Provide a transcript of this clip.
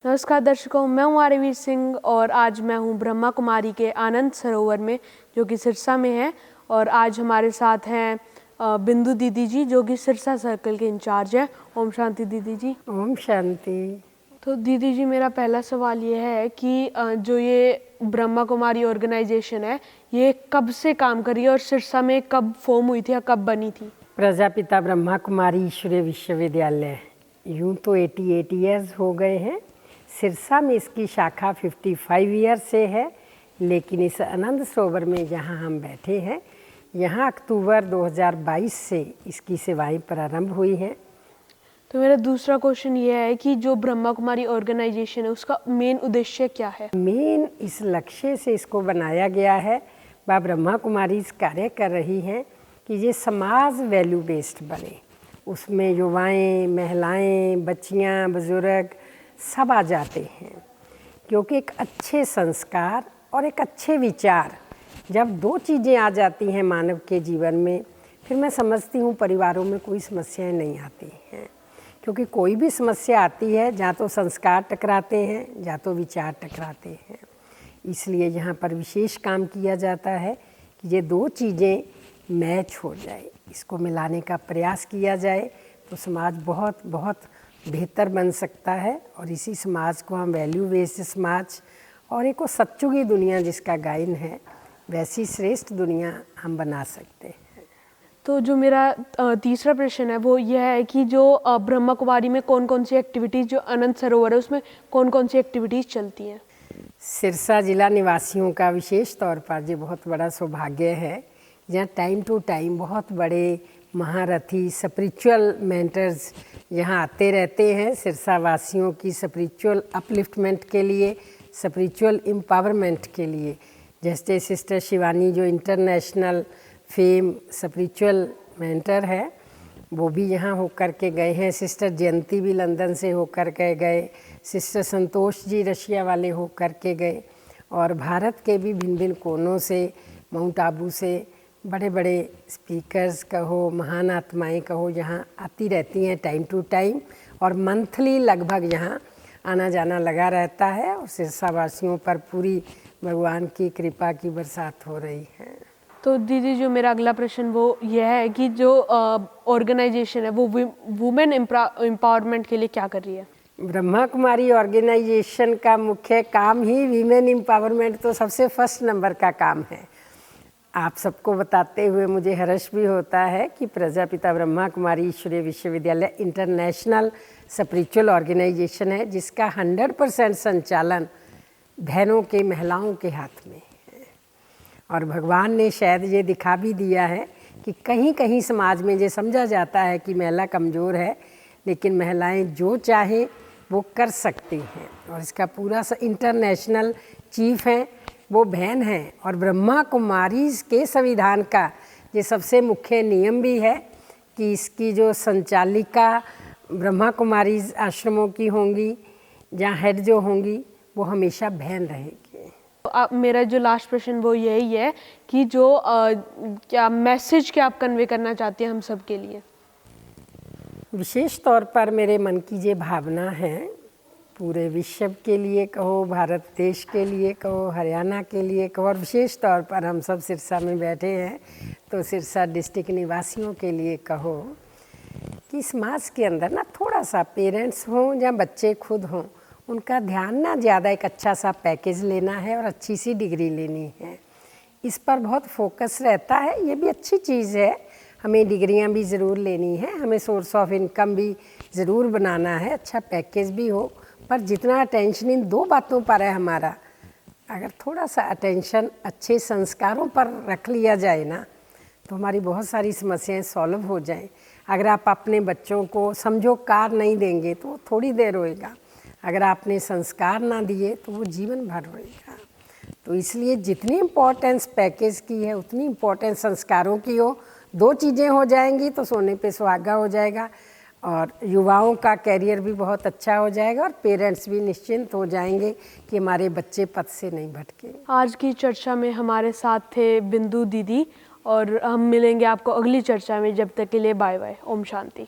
नमस्कार दर्शकों, मैं हूं आर्यवीर सिंह और आज मैं हूं ब्रह्मा कुमारी के आनंद सरोवर में जो कि सिरसा में है। और आज हमारे साथ हैं बिंदु दीदी जी जो कि सिरसा सर्कल के इंचार्ज हैं। ओम शांति दीदी जी। ओम शांति। तो दीदी जी, मेरा पहला सवाल ये है कि जो ये ब्रह्मा कुमारी ऑर्गेनाइजेशन है ये कब से काम कर रही है और सिरसा में कब फॉर्म हुई थी या कब बनी थी? प्रजापिता ब्रह्मा कुमारी ईश्वरीय विश्वविद्यालय यूं तो 88 ईयर्स हो गए हैं। सिरसा में इसकी शाखा 55 ईयर से है, लेकिन इस आनंद सरोवर में जहां हम बैठे हैं यहाँ अक्टूबर 2022 से इसकी सेवाएं प्रारंभ हुई हैं। तो मेरा दूसरा क्वेश्चन ये है कि जो ब्रह्मा कुमारी ऑर्गेनाइजेशन है उसका मेन उद्देश्य क्या है? मेन इस लक्ष्य से इसको बनाया गया है, वह ब्रह्मा कुमारी इस कार्य कर रही हैं कि ये समाज वैल्यू बेस्ड बने। उसमें युवाएं, महिलाएं, बच्चियां, बुजुर्ग सब आ जाते हैं, क्योंकि एक अच्छे संस्कार और एक अच्छे विचार जब दो चीज़ें आ जाती हैं मानव के जीवन में, फिर मैं समझती हूँ परिवारों में कोई समस्याएं नहीं आती हैं। क्योंकि कोई भी समस्या आती है जहाँ तो संस्कार टकराते हैं या तो विचार टकराते हैं। इसलिए यहाँ पर विशेष काम किया जाता है कि ये दो चीज़ें मैच हो जाए, इसको मिलाने का प्रयास किया जाए तो समाज बहुत बहुत बेहतर बन सकता है। और इसी समाज को हम वैल्यू बेस्ड समाज और एक वो सच्चुगी दुनिया जिसका गायन है, वैसी श्रेष्ठ दुनिया हम बना सकते हैं। तो जो मेरा तीसरा प्रश्न है वो यह है कि जो ब्रह्मा कुमारी में कौन कौन सी एक्टिविटीज़, जो अनंत सरोवर है उसमें कौन कौन सी एक्टिविटीज़ चलती हैं? सिरसा जिला निवासियों का विशेष तौर पर ये बहुत बड़ा सौभाग्य है, जहाँ टाइम टू टाइम बहुत बड़े महारथी स्पिरिचुअल मेंटर्स यहाँ आते रहते हैं सिरसा वासियों की स्पिरिचुअल अपलिफ्टमेंट के लिए, स्पिरिचुअल एम्पावरमेंट के लिए। जैसे सिस्टर शिवानी जो इंटरनेशनल फेम स्पिरिचुअल मेंटर है, वो भी यहाँ होकर के गए हैं। सिस्टर जयंती भी लंदन से होकर के गए, सिस्टर संतोष जी रशिया वाले होकर के गए, और भारत के भी भिन्न भिन्न कोनों से, माउंट आबू से बड़े बड़े स्पीकर्स कहो, महान आत्माएं कहो, यहाँ आती रहती हैं टाइम टू टाइम। और मंथली लगभग यहाँ आना जाना लगा रहता है और सिरसा वासियों पर पूरी भगवान की कृपा की बरसात हो रही है। तो दीदी, जो मेरा अगला प्रश्न वो यह है कि जो ऑर्गेनाइजेशन है वो वुमेन एम्पावरमेंट के लिए क्या कर रही है? ब्रह्मा कुमारी ऑर्गेनाइजेशन का मुख्य काम ही वीमेन एम्पावरमेंट तो सबसे फर्स्ट नंबर का काम है। आप सबको बताते हुए मुझे हर्ष भी होता है कि प्रजापिता ब्रह्मा कुमारी ईश्वरीय विश्वविद्यालय इंटरनेशनल स्पिरिचुअल ऑर्गेनाइजेशन है, जिसका 100% संचालन बहनों के, महिलाओं के हाथ में है। और भगवान ने शायद ये दिखा भी दिया है कि कहीं कहीं समाज में ये समझा जाता है कि महिला कमज़ोर है, लेकिन महिलाएं जो चाहे वो कर सकती हैं। और इसका पूरा इंटरनेशनल चीफ हैं वो बहन हैं। और ब्रह्मा कुमारी के संविधान का ये सबसे मुख्य नियम भी है कि इसकी जो संचालिका ब्रह्मा कुमारी आश्रमों की होंगी, जहाँ हेड जो होंगी वो हमेशा बहन रहेगी। तो मेरा जो लास्ट प्रश्न वो यही है कि जो क्या मैसेज क्या आप कन्वे करना चाहते हैं हम सब के लिए? विशेष तौर पर मेरे मन की ये भावना है, पूरे विश्व के लिए कहो, भारत देश के लिए कहो, हरियाणा के लिए कहो, और विशेष तौर पर हम सब सिरसा में बैठे हैं तो सिरसा डिस्ट्रिक्ट निवासियों के लिए कहो कि समाज के अंदर ना थोड़ा सा पेरेंट्स हों या बच्चे खुद हों, उनका ध्यान ना ज़्यादा एक अच्छा सा पैकेज लेना है और अच्छी सी डिग्री लेनी है, इस पर बहुत फोकस रहता है। ये भी अच्छी चीज़ है, हमें डिग्रियां भी ज़रूर लेनी है, हमें सोर्स ऑफ इनकम भी ज़रूर बनाना है, अच्छा पैकेज भी हो, पर जितना अटेंशन इन दो बातों पर है हमारा, अगर थोड़ा सा अटेंशन अच्छे संस्कारों पर रख लिया जाए ना तो हमारी बहुत सारी समस्याएं सॉल्व हो जाएं। अगर आप अपने बच्चों को समझो कार नहीं देंगे तो वो थोड़ी देर रोएगा, अगर आपने संस्कार ना दिए तो वो जीवन भर रोएगा। तो इसलिए जितनी इम्पोर्टेंस पैकेज की है उतनी इम्पोर्टेंस संस्कारों की हो। दो चीज़ें हो जाएंगी तो सोने पे सुहागा हो जाएगा, और युवाओं का कैरियर भी बहुत अच्छा हो जाएगा, और पेरेंट्स भी निश्चिंत हो जाएंगे कि हमारे बच्चे पथ से नहीं भटके। आज की चर्चा में हमारे साथ थे बिंदु दीदी, और हम मिलेंगे आपको अगली चर्चा में। जब तक के लिए बाय बाय। ओम शांति।